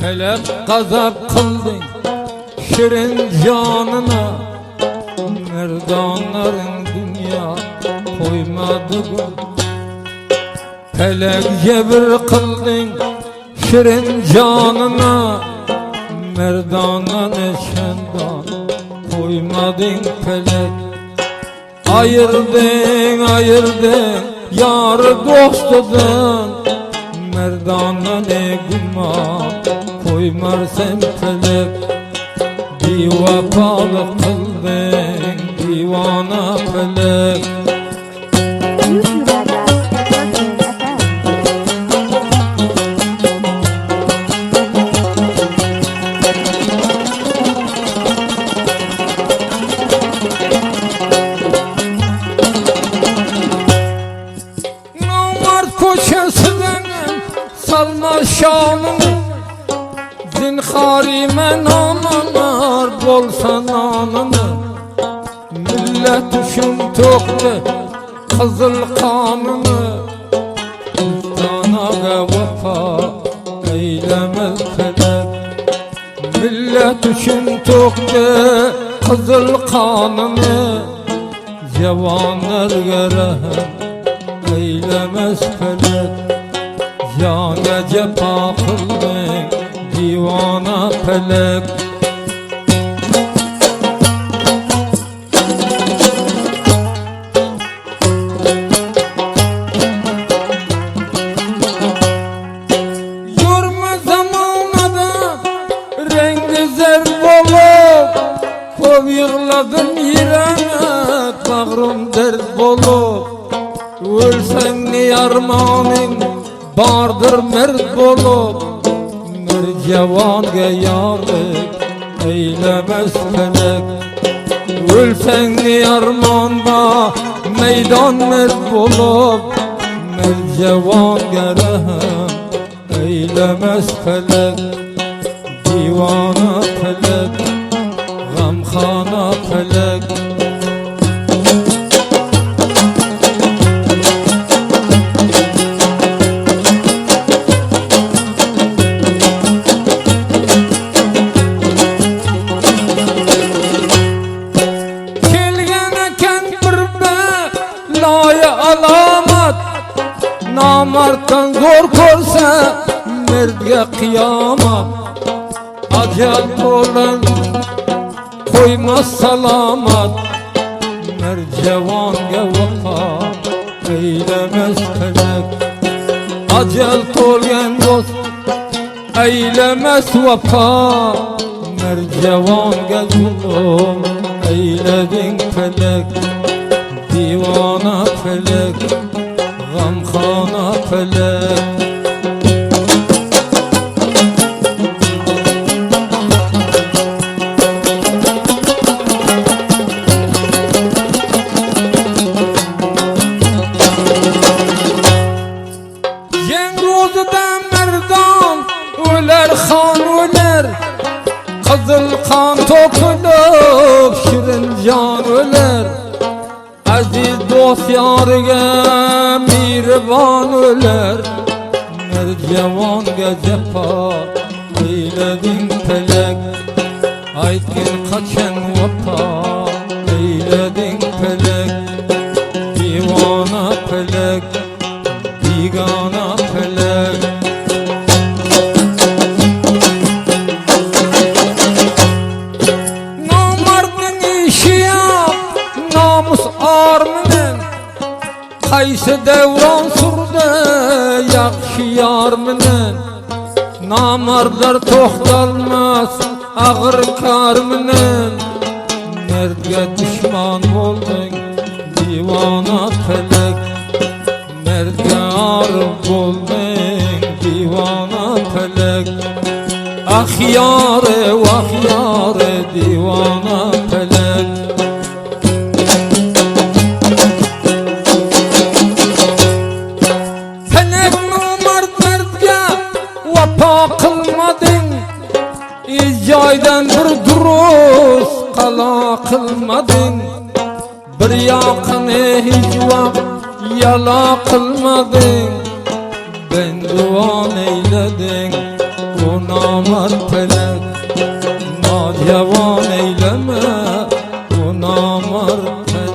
Felek gazap kıldın şirin canına, merdanların dünya koymadı gül. Felek cebir kıldın şirin canına, merdana neşendan koymadın felek. Ayırdın yarı dostudan, merdana ne güman koymar sen felek. Divapalık kıldın divana felek. Salma şanını, zinharime namanar bolsan anını. Millet üçün tökdü kızıl kanını, Üstanaga vefa eylemez felek. Millet üçün tökdü kızıl kanını, Cevanlar rehem eylemez felek. Ya ne cefa kıldın divana felek. Yorma zamanada rengi zerb olup, kov yığladın yüreğime bağrım dert bolup. Ölsen ne armanın bardır merd bolup, mercevanga yarlık eylemez felek. Ölsen ne armanda meydan merd bolup, mercevanga rehem eylemez felek. Divana felek, gamkhana felek. Alamat namarttan zor korsa merdge kıyamat. Acel olan koymaz salamat, mercevanga vefa eylemez felek. Acel tolgan dost eylemez vefa, mercevanga zulüm eyledin felek. Divana felek, gamkhana felek. Cenk rozida merdan öler, han öler. Kızıl kan tokulub şirin can öler. Aziz dost yarıga mihriban öler, mercevanga cefa eyledin felek. Aytgin kaçan vefa eyledin felek. Divana felek, bigana felek. Namardın işi yap, namus armının. Kaysı devran surdu yakşı yarmının. Namardlar toxtalmaz ağır karmının. Merdge düşman oldun divana felek. Merdge arif oldun divana felek. Ah yâre vah yâre divana felek. Felek namard merdge vefa kılmadın, İcaydan bir duruz kala kılmadın. Bir yakını hiç vakt yala kılmadın. Ben duan eyledin, o namard felek, nadiyavan eyleme bu namard felek.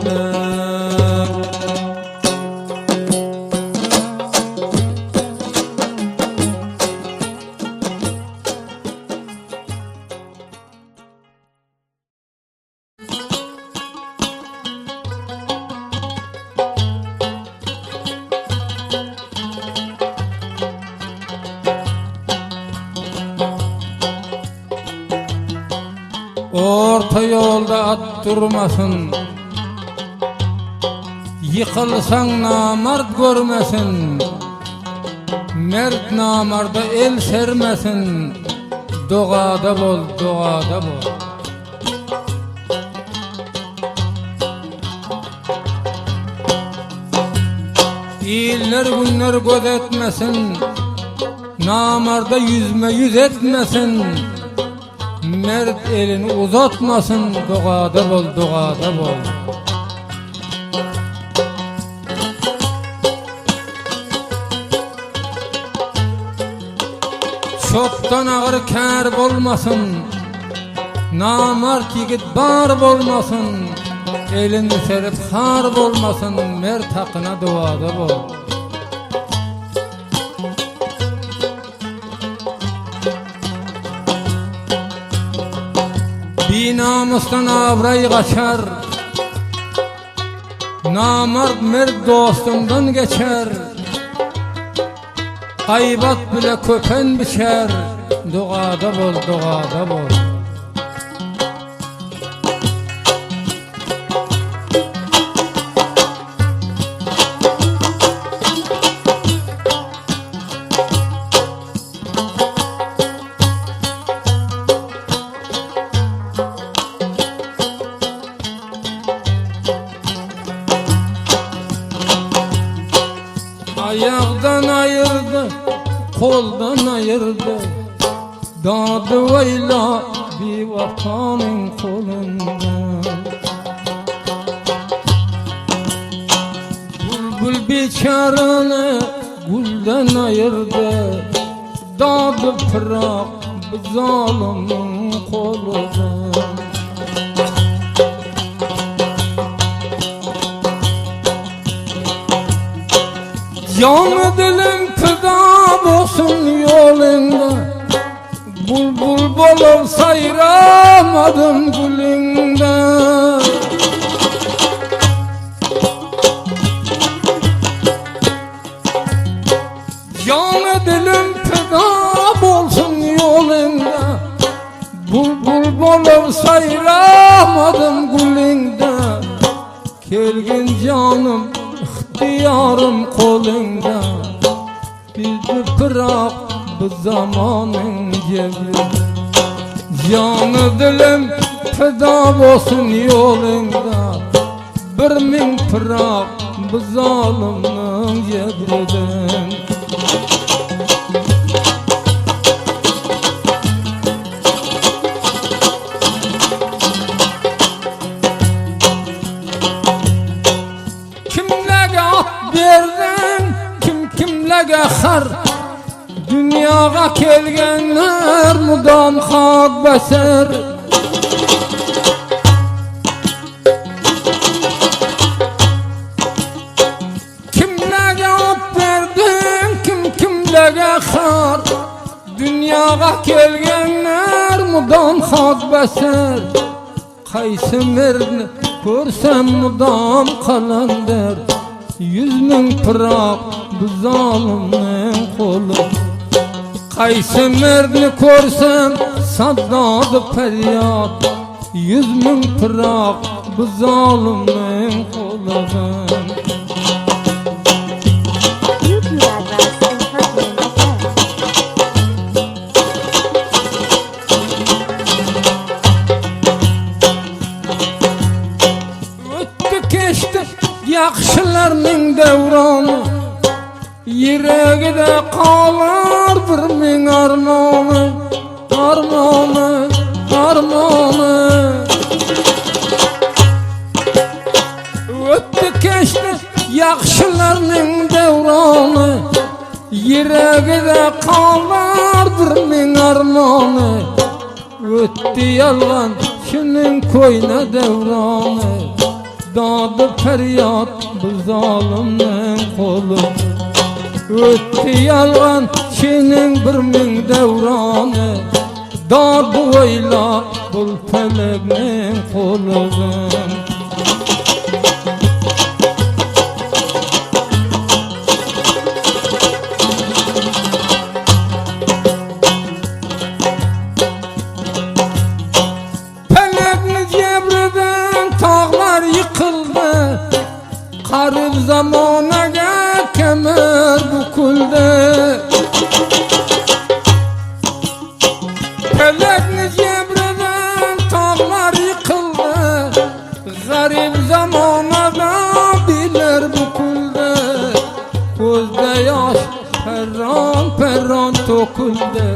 Orta yolda at durmasın, yıkılsan namard görmesin, mert namarda el sermesin, doğada bol, doğada bol. İyiller günler gözetmesin, namarda yüzme yüz etmesin, mert elini uzatmasın, doğada bol, doğada bol. Çoktan ağır kar bolmasın, namart yigit bar bolmasın, elini serip har bolmasın, mert hakkına doğada bol. Namusdan avray kaçar, namard mert dostundan geçer, gaybat bile köpen biçer, doğada bol, doğada bol. Ayaktan ayırdı, koldan ayırdı, dadı vayla bir vatanın kolundan. Bülbül biçaranı gülden ayırdı, dadı pırak bir zalimin kolundan. Canı dilim feda olsun yolunda, bulbul bol sayramadım gülünde. Canı dilim feda olsun yolunda, bulbul bol sayramadım gülünde. Kelgin canım ihtiyarım kolunda, bizi bırak bu zamanın cebri. Canı dilim feda olsun yolunda, bir min bırak bu zalimin cebrinden. Kimlerge xar, dünyaya kelgenler mudam hak beser. Kimlerge at verdin, kimlerge xar, dünyaya kelgenler mudam hak beser. Kaysı merdni görsem mudam kalandır, 100 min pırak bu zalimin kolu. Kaysı merdni korsam saddadı feryat, 100 min pırak bu zalimin kolundan. Öttü keçti yaxşılarning devronu, yüreğide kalar bir min armanı, armanı, armanı. Öttü keçti yaxşılarning devronu, Yüreğide kalardır min armanı. Öttü yalgan şunun koyna devranı. Dadı feryat bu zalimnin kolu. Öttü yalgan şunun bir min devranı. Dadı oyla bul feleknin kolu. Tağlar yıkıldı, qarib zamonaga kemer bukildi. Felakni cebridan tağlar yıkıldı, garib zamonaga biler bukildi. Ko'zda yosh perron perron to'kildi.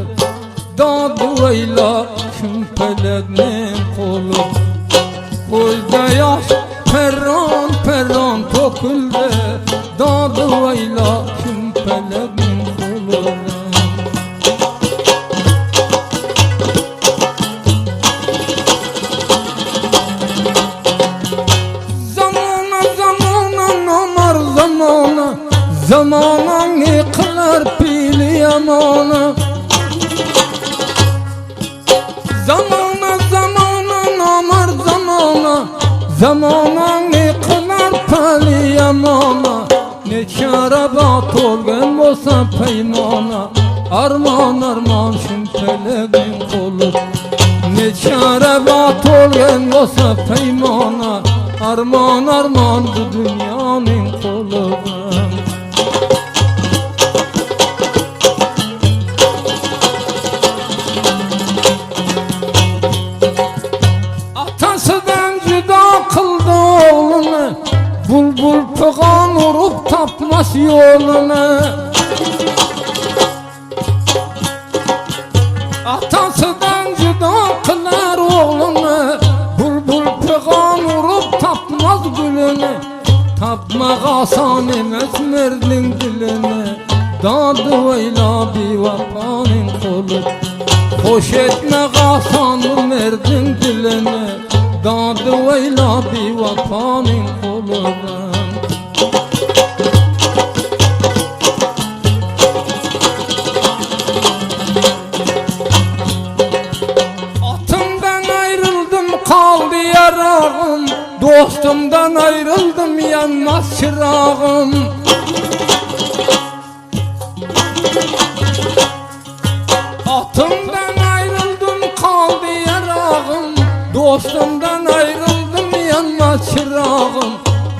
Dod o'yla shum felakning qo'li. Ko'zda yosh perron perron to'kildi. Dod o'yla shum felakning qo'li. Zamona zamona nomar zamona, zamona ne qilar pili yamona. Zamona zamona nomar zamona, zamona ne qilar pili yamona. Ne şarabat olgan bo'lsa paymona, armon armon shum felakning qo'li. Ne şarabat olgan bo'lsa paymona, armon armon bu dunyoning qo'li. Atasidan judo qildi o'g'lini, bulbul pig'on urib topmas yo'lini. Atasidan judo qilar o'g'lini, bulbul pig'on urib topmas gulini. Tapmaq oson emas merdning dilini, dodi o'yla bevafoning qo'li. Hoş etmek asan merdin dilini, dadı oyla bir vatanın kolundan. Atımdan ayrıldım kaldı yarağım, dostumdan ayrıldım yanmaz çırağım. Atımdan dostumdan ayrıldım yanmaz çırağım.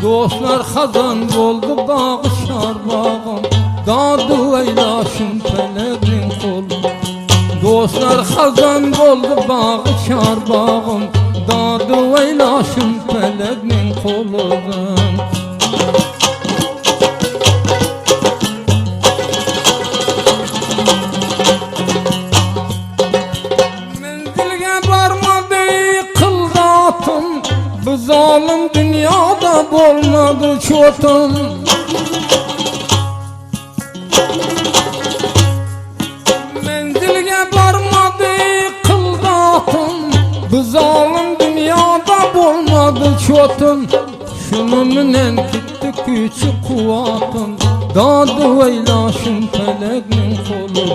Dostlar hazan oldu bağışar bağım, dadı eylaşım felakning qo'li. Dostlar hazan oldu bağışar bağım, dadı eylaşım felakning qo'lidan. Bu zalim dünyada bo'lmadi cho'tim. Menzilga bormadi qildotim. Bu zalim dünyada bo'lmadi cho'tim. Shuni menen ketdi kuchi quvvatim, dodi o'ylashim felakning qo'li.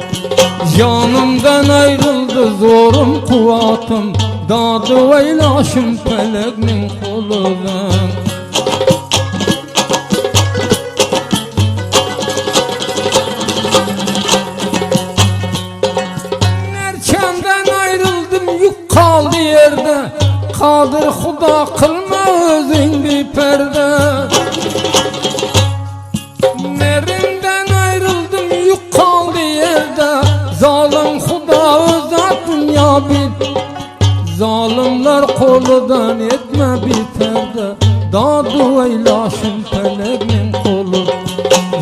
Jonimdan ayrıldı zorum quvvatim, dadı o'ylashim felakning qo'lidan. Nerchamdan ayrıldım yuk kaldı yerde, Qadir Xudo qilma o'zing beparda. Nerimden ayrıldım yuk kaldı yerde, zalim Xudo o'zat dunyo bit. Zalimlar qo'lidan etme biterdi, dadı o'ylashim felakning qo'li.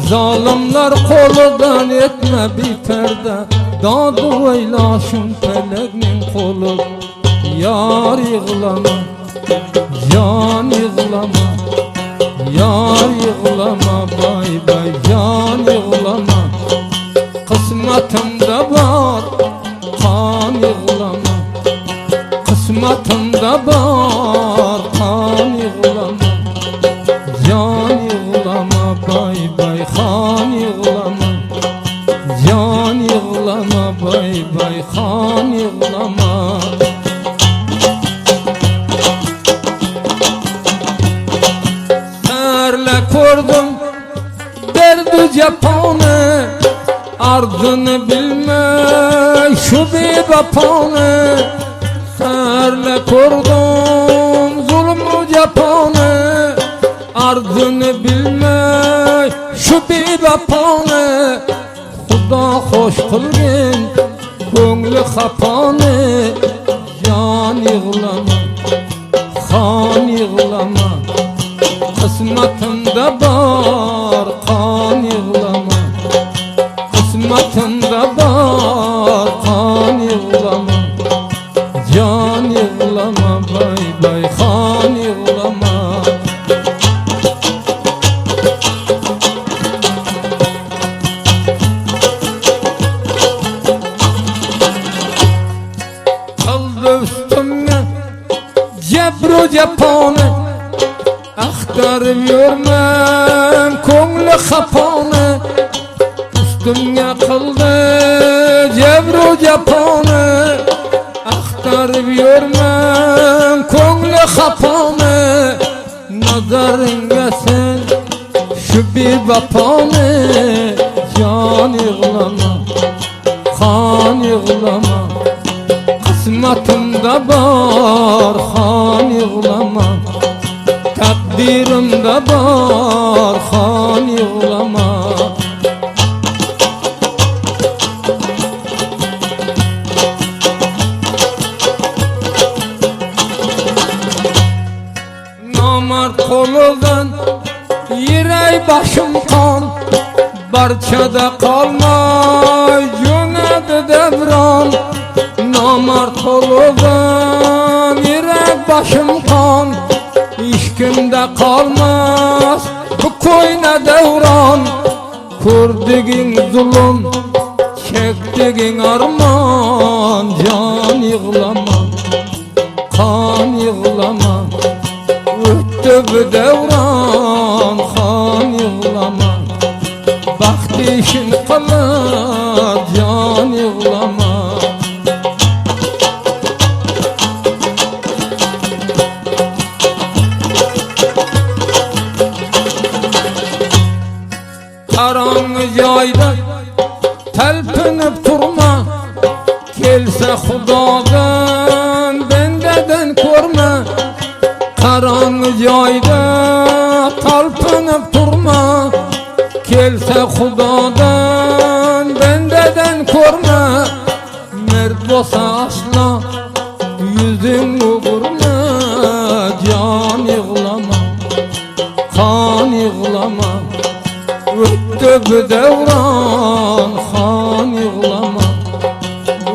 Zalimlar qo'lidan etme biterdi, dadı o'ylashim felakning qo'li. Yar yig'lama, jon yig'lama, yar yig'lama, bay bay jon yig'lama. kısmatımda var. Kan yığlama, can yığlama, bay bay kan yığlama, can yığlama, bay bay kan yığlama. Serle kurdum derdi cephanı, ardını bilmey şu bir vapanı. Serle kurdum zulmü cephanı, ardını bilmey şu bir vapanı. Xudo hoş kılgın ko'ngli xapanı, can yığlama, kan yığlama, kısmatımda var. Kan yığlama, kısmatımda var. Kan yığlama, can yığlama, bay bay kan yığlama. Kaldı üstüme cebru cephanı, aktarıp yürmem ko'ngli xapanı. Üstümge kıldı cebru cephanı, aktarıp yürmem ko'ngli xapanı. Nazaringa sen şu bir vapanı, can yığlama, kan yığlama, kısmatımda var. Kan yığlama, takdirimde var. Kan yığlama. Namart koludan yirey başım kan, barçada kalmay cünadı devran. Namart koludan yirey başım kan, işkimde kalmaz bu koyna devran. Kurdigin zulüm, çekdigin arman, can yığlama, kan yığlama, öttü bu devran. Kan yığlama, baxt işin kılar, can yığlama. Karanlık yayda telpinip durma, gelse Xudodan bendeden korma. Karanlık yayda telpinip durma, gelse Xudodan bendeden korma. Mert bolsa asla yüzün vurma, can yığlama, kan yığlama, öttü bu devran. Kan yığlama,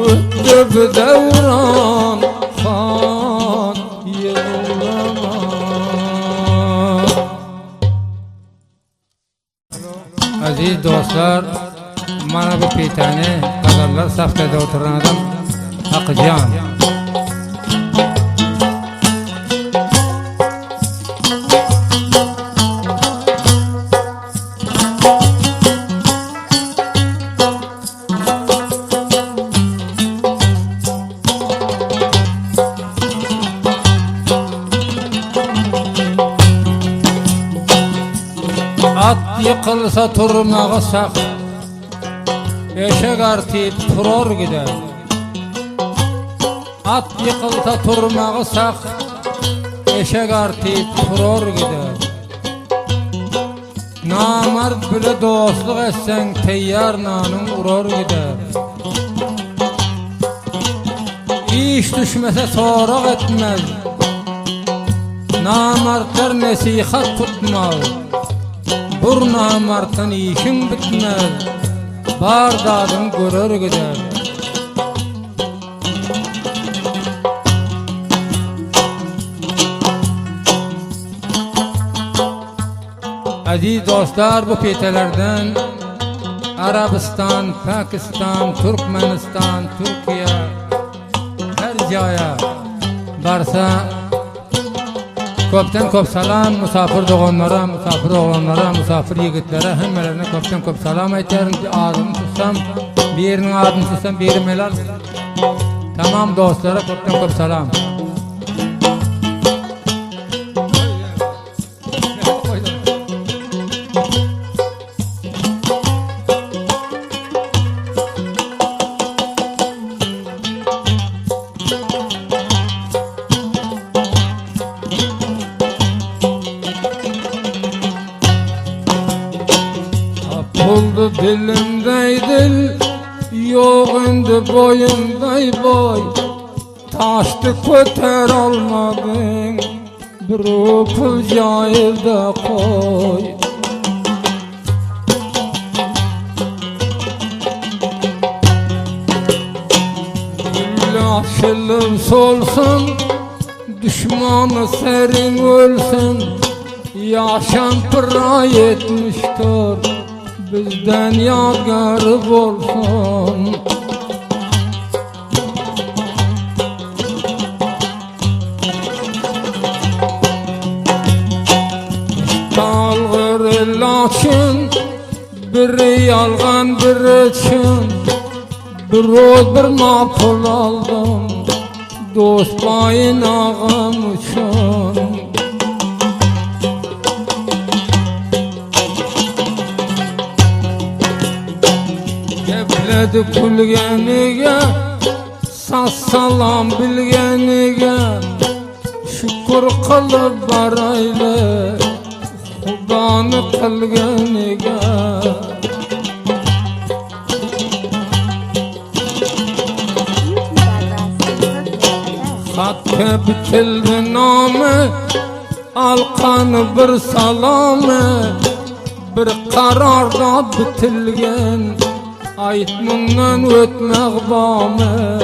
öttü bu devran. Kan yığlama. Aziz dostlar, mana bu peytani qadrlar safhada o'tirgan odam Haqijon. At yıkılsa turmağı sak, eşek artıp turor gider. At yıkılsa turmağı sak, eşek artıp turor gider. Namard bile dostluk etsen teyyar nanın uror gider. İş düşmese sorak etmez, namardlar nesihat tutmaz. Bur namartın işin bitmez, bar dadın görür gider. Aziz dostlar, bu petelerden Arabistan, Pakistan, Türkmenistan, Türkiye, her joya Barsa köpten köp salam musafir dogonlara, musafir oğlanlara, musafir yigitlere hemmelerine köpten köp salam aýtarym ki adym tutsam, biriniň adyny tutsam biri melal. Tamam dostlara köpten köp salam. Oldu dilimday dil, yok indi boyunday boy. Taştı köter almadın, bir pul jayda koy. Güllaşılım solsun, düşmanı serin ölsün. Yaşam pıray etmiştir, bizden yadgarı bolsun. Dalgır laçın, biri yalgan biri çın. Bir oz bir mapul aldım, dost bayın ağam üçün. Gepledi kulgenige, saz salam bilgenige. Şükür kılıp baraylı, Hudanı kılgenige. Hakkı bitildi namı, alkanı bir salamı. Bir kararda bitilgen, aytmından ötmek bamı.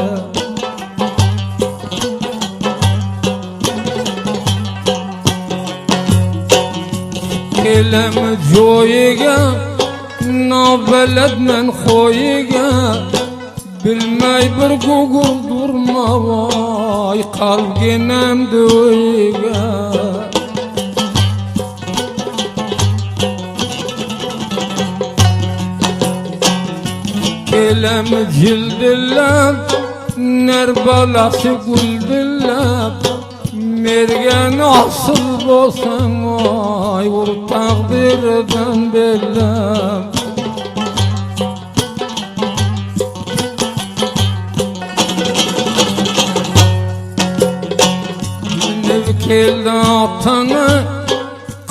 Kelemi joyiga, nabeledmen koyiga. Bilmey bir gugul durma vay, kalginem döyiga. Kelemi cildillep, nerbalası güldillep. Mergen asıl bolsan vay, vur takdirden bellep. Nev keldi atını,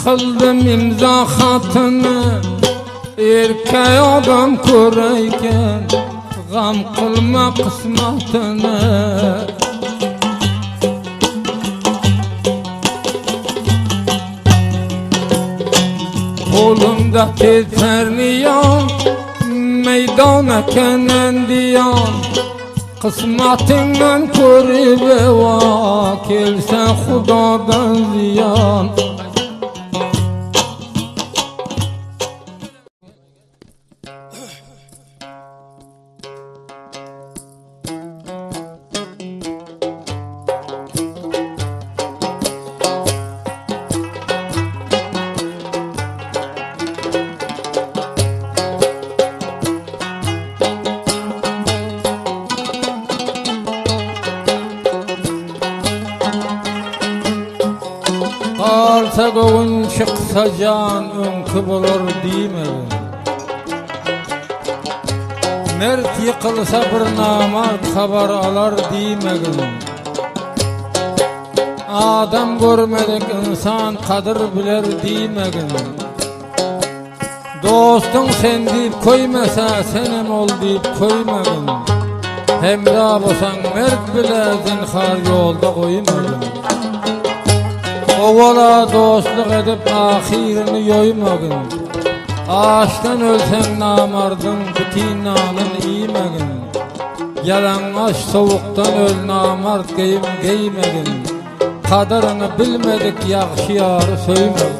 kıldım imza hatını. Erkek adam köreyken, gam kılma kısmatını. Kolumda teterniyan, meydana kenendiyan. Kısmatinden körüp eva, kelse Hudadan ziyan. Kalsa doğun çıksa can önkü bulur diýmegin. Mert yıkılsa bir namart habar alar diýmegin. Adam görmedik insan kadir biler diýmegin. Dostun sen diýip koymasa senem ol diýip koymagin. Hemra bolsaň mert bile zinhar ýolda koymagin. Ovala dostluk edip ahirini yoymagin. Açtan ölsen namardın, bitinanın iymegin. Yalan aş soğuktan öl namard giymegin. Kadarını bilmedik, yaxşı yarı söymegin.